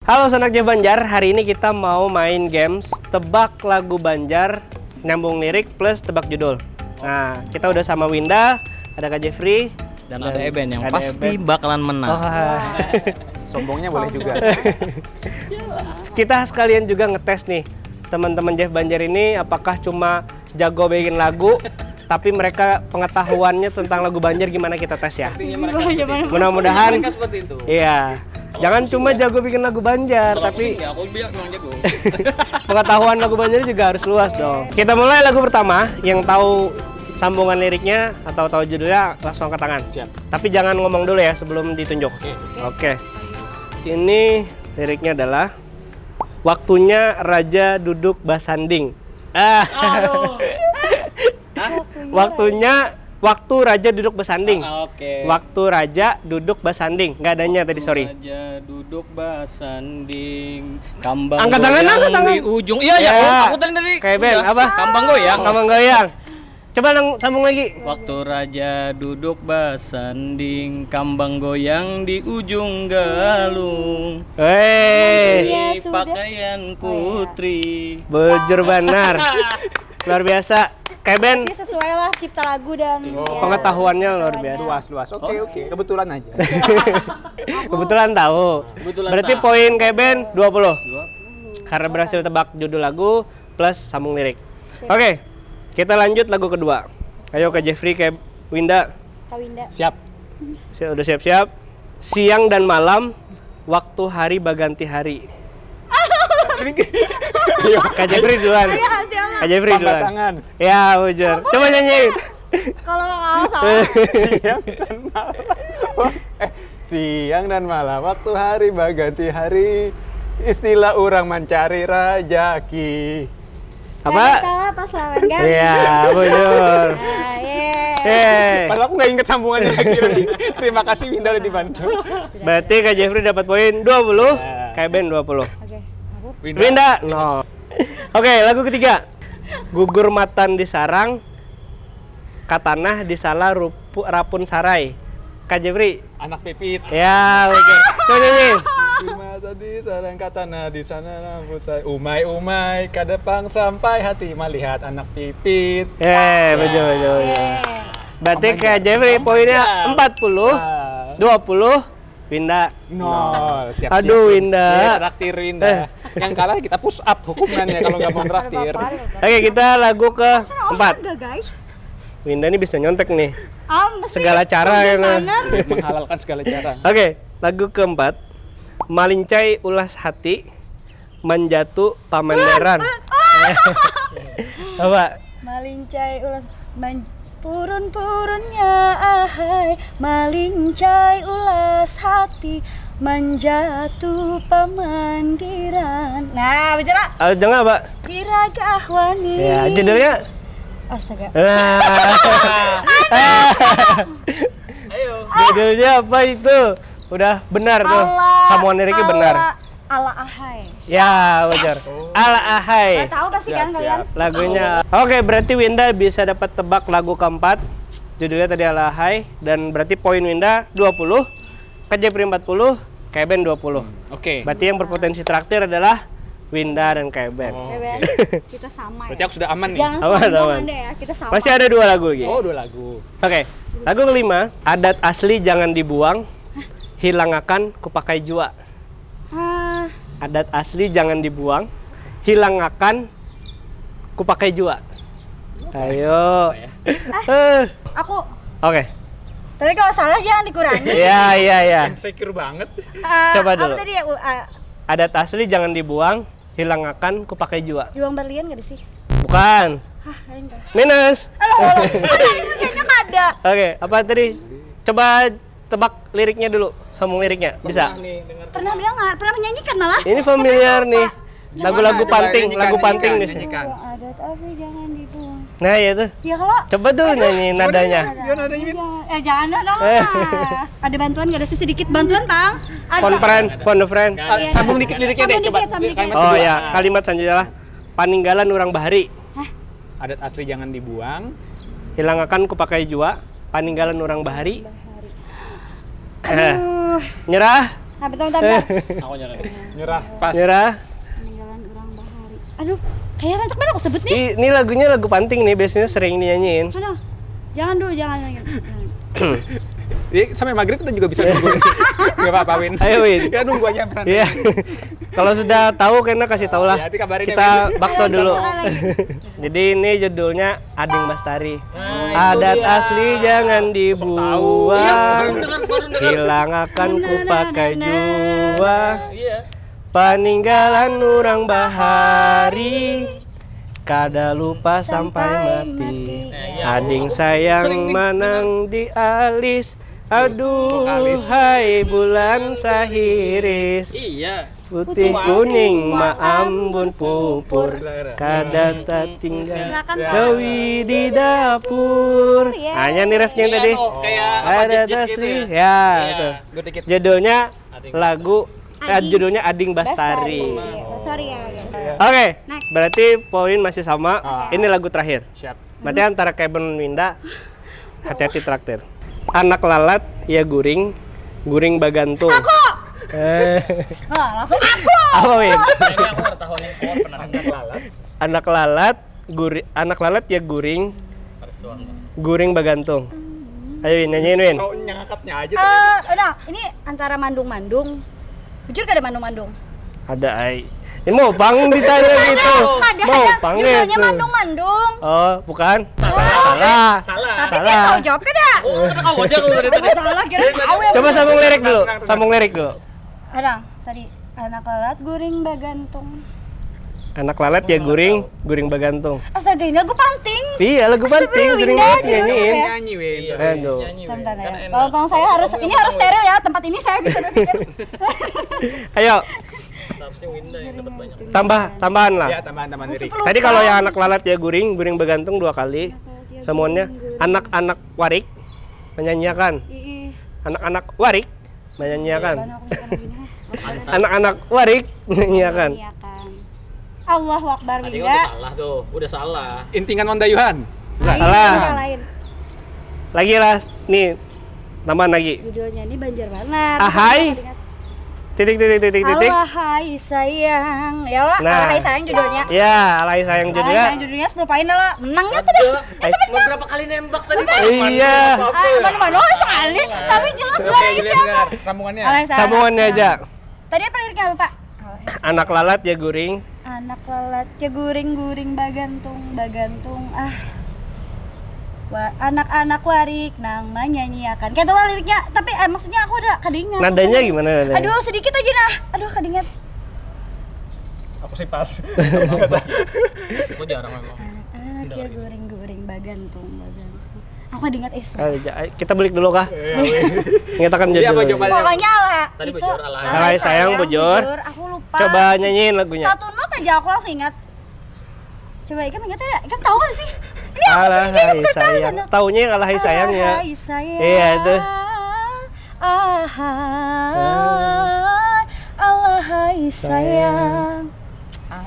Halo Sanak Jeff Banjar, hari ini kita mau main games tebak lagu Banjar, nyambung lirik plus tebak judul. Nah, kita udah sama Winda, ada Kak Jeffrey, dan ada Eben yang pasti bakalan menang. Sombongnya boleh juga. Kita sekalian juga ngetes nih, teman-teman Jeff Banjar ini apakah cuma jago bikin lagu, tapi mereka pengetahuannya tentang lagu Banjar gimana kita tes ya. Mudah-mudahan seperti itu. Iya. Jangan cuma jago bikin lagu Banjar, tapi aku bilang jago. pengetahuan lagu Banjar juga harus luas dong. Kita mulai lagu pertama, yang tahu sambungan liriknya atau tahu judulnya langsung angkat tangan. Siap. Tapi jangan ngomong dulu ya sebelum ditunjuk. Oke. Ini liriknya adalah waktunya raja duduk basanding. Waktu raja duduk bersanding. Oke. Waktu raja duduk bersanding. Nggak adanya tadi, sorry. Raja duduk bersanding, kambang Angkat tangan, goyang angkat tangan. di ujung. Iya, Ya. aku tadi. Kayak Ben, Udah. apa? Kambang goyang. Kambang goyang. Coba sambung lagi. Waktu raja duduk bersanding, kambang goyang di ujung galung. Hei, Di pakaian putri. bujur benar. Luar biasa. Kayak Ben, Ini sesuai lah cipta lagu dan pengetahuannya luar biasa. Luas. Oke. Kebetulan aja. Kebetulan tahu. Kebetulan Berarti tahu. poin kayak Ben 20. 20. Karena berhasil tebak judul lagu plus sambung lirik. Oke, kita lanjut lagu kedua. Ayo ke Jeffrey, kayak Winda. Kawinda. Siap. Udah siap-siap. Siang dan malam, waktu hari baganti hari. Ayo. Kak Jeffrey duluan. Kak Jeffrey Pangkat duluan. tangan. Ya, bujur. Coba nyanyiin. Kalau nggak salah. Siang dan malam. Siang dan malam. Waktu hari baganti hari. Istilah orang mencari rajaki. Apa? Kalah pas lawan kan? Iya, bujur. Nah, yeah. Yeay. Padahal aku nggak inget sambungannya lagi. Terima kasih Winda udah dibantu. Berarti Kak Jeffrey dapat poin 20, kayak Ben 20. Oke. Winda, no. Oke, lagu ketiga. Gugur matan di sarang, katanah di salah rapun sarai. Kak Jeffrey. Anak pipit. Ya, bujur. Coba nyanyiin. Di mata di sarang katana di sana rambut saya umai kadepang sampai hati melihat anak pipit. Bujur. Berarti Kak Jeffrey poinnya 40, 20, Winda. Nol. Siap. Aduh, Winda. Ya, traktir Winda. Yang kalah kita push up hukumannya kalau nggak mau traktir. Oke, kita lagu ke 4. Enggak guys. Winda ini bisa nyontek nih. Mesti Segala cara ya. Menghalalkan segala cara. Oke, lagu keempat. Malincai ulas hati, menjatuh pamanderan. Apa? Malincai ulas purun-purunnya ahai, malincai ulas hati, menjatuh pamandiran. Nah, bicara Jangan, Pak. Iragah wani. Ya, judulnya. Astaga. Ayo. Judulnya apa itu? Udah benar tuh. Sambungan liriknya benar. Ala ahai. Ya, wajar. Ala ahai. Nggak tahu pasti kan kalian? Lagunya. Oke, berarti Winda bisa dapat tebak lagu keempat. Judulnya tadi Ala ahai, dan berarti poin Winda 20, Kak Jeffrey 40, Kak Ben 20. Oke. Berarti yang berpotensi traktir adalah Winda dan Kak Ben. Beben, kita sama Berarti ya. aku sudah aman nih. Jangan Aman, sombong aman. Anda ya, kita sama. Masih ada 2 lagu lagi. Oh, 2 lagu. Oke, lagu kelima, adat asli jangan dibuang, hilang akan kupakai jua. Ah, Adat asli jangan dibuang, hilang akan kupakai jua. Ayo. aku Oke. tapi kalau salah jangan dikurangi. Iya. Insecure banget. Coba dulu. Apa tadi ya? Adat asli jangan dibuang, hilang akan kupakai jua. Juang berlian nggak sih? Bukan. Hah, lain nggak? Minus. Ini kayaknya nggak ada. Oke, apa tadi? Coba tebak liriknya dulu, sambung liriknya. Bisa? Pernah bilang nggak? Pernah menyanyikan malah? Ini familiar nih. Lagu-lagu panting, lagu panting nih. Nyanyikan. Adat asli jangan dibuang. Nah, ya tuh. Ya kalau Coba dulu nyanyi nadanya. jangan dong. Ada bantuan nggak? Ada sedikit bantuan, Bang? Ada. Phone friend. Iya. Sambung dikit liriknya deh, Sambung coba. dikit, sambung Kalimat dikit. Oh kedua. ya, kalimat selanjutnya paninggalan urang bahari. Adat asli jangan dibuang. Hilang akan kupakai jua, paninggalan urang bahari. Aduh. Nyerah? Nah, bentar. Aku nyerah. Nyerah. Pas. Nyerah. Peninggalan orang bahari. Aduh, kayak rancak mana aku sebut nih? Ini lagunya lagu Panting nih, biasanya sering dinyanyiin. Aduh, jangan dulu, jangan. Jadi sampai maghrib kita juga bisa nunggu. Enggak apa-apa, Win. Ayo, Win. Ya nunggu aja peran. Iya. Kalau sudah tahu kena kasih tahu lah. Ya, nanti kabarin ya, Kita Win. bakso Ayo, dulu. kita lagi. Jadi ini judulnya Ading Bastari. Nah, itu Adat dia. asli jangan Iya, dibuang. baru dengar. Hilang akan ku pakai jua. Iya. Peninggalan orang bahari. Kada lupa sampai mati. Iya. Ading sayang Sering nih, manang di alis. Aduh, Vokalis. hai bulan sahiris. Iya. Putih kuning ma ambun pupur. Kada tak tinggal Silakan, Pak. Dewi di dapur. Ya. Hanya nih refnya Iya, tadi. tuh, kayak apa, Ada jazz-jazz gitu asli. ya? Ya, Iya. itu. Gue dikit. Judulnya Ading lagu judulnya Ading Bastari. Sorry ya, guys. Oke, Next. berarti poin masih sama. Ini lagu terakhir. Siap. Berarti antara Kevin Winda, hati-hati traktir. Anak lalat ya guring, guring bagantung. Nah, langsung aku. Apa Win? Ini aku tahun yang keluar pernah Anak lalat. Anak lalat ya guring, Persuang. guring bagantung. Ayo Win, nyanyiin Win. So nyangkatnya aja. Udah, ini antara mandung-mandung. Jujur gak ada mandung-mandung? Ada ai. Ini mau pang ditanya gitu. Mau pang judulnya gitu. mandung-mandung. Oh, bukan? Salah. Salah. Tapi dia tahu jawabnya dah. Oh, udah kau aja kalau dari tadi. Salah, kira tahu ya. Coba sambung lirik dulu. Sambung lirik dulu. Ada tadi anak lalat guring bagantung. Anak lalat ya guring, guring bagantung. Astaga, ini lagu Panting. Iya, lagu Panting, sering Winda, banget judulnya nyanyiin. ya. Nyanyi, Win. Aduh. Bentar ya. Kan enak. Kalau tong saya harus ini harus steril ya. Tempat ini saya bisa berpikir. Ayo, Harusnya Winda yang dapat banyak. tambahan lah. Ya, tambahan lirik. Tadi kalau yang anak lalat ya guring, guring bagantung 2 kali. Semuanya anak-anak warik menyanyiakan. Anak-anak warik menyanyiakan. Anak-anak warik menyanyiakan. Iya kan. Allahu Akbar Tadi Winda. udah salah tuh, udah salah. Intingan Mondayuhan. Salah. Yang lain. Lagi lah, nih tambahan lagi. Judulnya ini Banjarbanar. Ahai. Titik. Alahai sayang. Ya lah, Nah. Alahai sayang judulnya. Ya, alay sayang Alahai judulnya. sayang judulnya 10 poin dah lah. Menangnya tuh deh. Mau berapa kali nembak tadi? Iya. Mana-mana sekali. Tapi jelas juara isi apa? Rambungannya. Alahai sayang. Sambungannya aja. Tadi apa liriknya lupa? Alahai sayang. Anak lalat ya guring. Anak lalat ya guring-guring bagantung. Anak-anak warik nang menyanyiakan. Kayak tuh liriknya, tapi maksudnya aku udah kedingat. Nadanya gimana nadanya? Aduh, sedikit aja nah. Aduh, kedingat. Aku sih pas. Gue jarang memang. Anak ya guring-guring bagantung. Aku kedingat Kita balik dulu kah? Ingatakan Jadi apa judul. jawabannya? Pokoknya lah Tadi itu bujur, alahai. Alahai sayang, bujur. Aku lupa. Coba nyanyiin lagunya. Satu not aja aku langsung ingat. Coba Ikan ingat ya? Ikan tahu kan sih? Ini aku Alahai sayang. Taunya yang alahai sayang ya. Alahai sayang. Iya itu. Alahai sayang.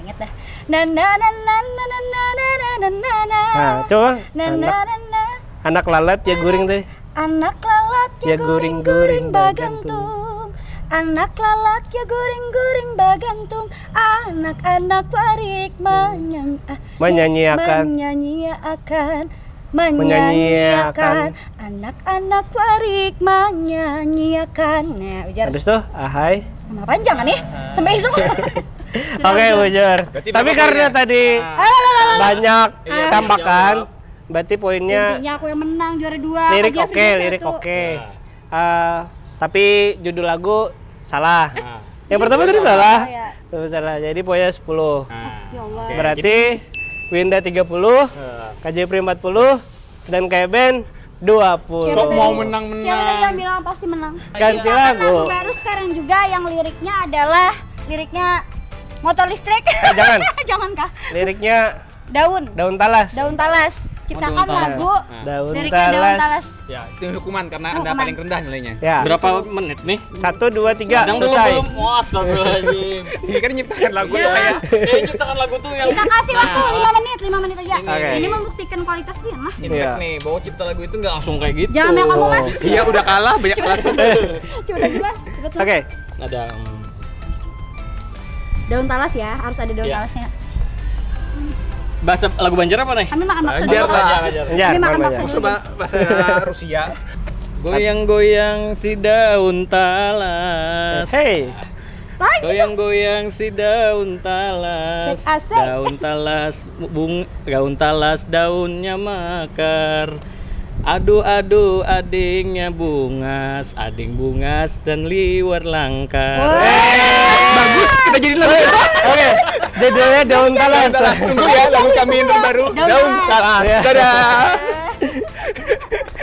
Ingat dah. Na na na na na na na na na na na. Nah, coba. Na na na na. Anak lalat ya guring tuh. Anak lalat ya Ya guring-guring guring-guring bagantung. Anak lalat ya guring-guring bagantung. Anak-anak warik Menyanyiakan. menyanyiakan. Anak-anak warik menyanyiakan. Nah, ujar. Habis tuh, ahai. Nama panjang kan nih? Sampai isu. Oke, bujur. Berarti Tapi berapa karena poinnya? tadi banyak Iya, tambakan, berarti poinnya Intinya aku yang menang juara 2. lirik oke, lirik oke. Tapi judul lagu salah. Nah. Yang pertama tadi salah. ya. Salah. Jadi poinnya 10. Ya Allah. Oke. Berarti Winda 30, KJP 40, dan Keben 20. Sok mau Siapa menang-menang. tadi yang bilang pasti menang? Ganti Kita akan lagu. baru sekarang juga yang liriknya adalah liriknya motor listrik. Jangan. Jangan kah? Liriknya Daun daun talas. talas. ciptakan Daun talas. lagu Daun dari Daun talas. Talas. Ya, itu hukuman karena Anda Hukuman. paling rendah nilainya. Ya. Berapa menit nih? 1, 2, 3 Kadang belum selesai. belum. Wah, astagfirullahaladzim. Ini kan nyiptakan lagu Ya. tuh kayak Ciptakan lagu tuh yang Kita kasih waktu 5 menit aja. Oke. Ini membuktikan kualitas Pian lah. Impact Iya. nih, bahwa cipta lagu itu nggak langsung kayak gitu. Jangan yang kamu Mas. iya udah kalah banyak kelas. Coba lagi Mas. Cepet, Mas. Oke. Ada Daun talas ya, harus ada daun Iya. talasnya. bahasa lagu Banjar apa nih? Kami makan bakso Banjar dulu. lah. Ya, Kami makan Bang bakso Banjar. dulu. Coba bahasa Rusia. Goyang-goyang si daun talas. Hey. Goyang-goyang si daun talas. Asik. Daun talas daunnya makar. Adu-adu adingnya bungas, ading bungas dan liwar langkar. Bagus, kita jadi lagu Oke. Judulnya Daun Talas. Tunggu ya lagu kami yang terbaru. Daun Daun Talas. Talas. Dadah.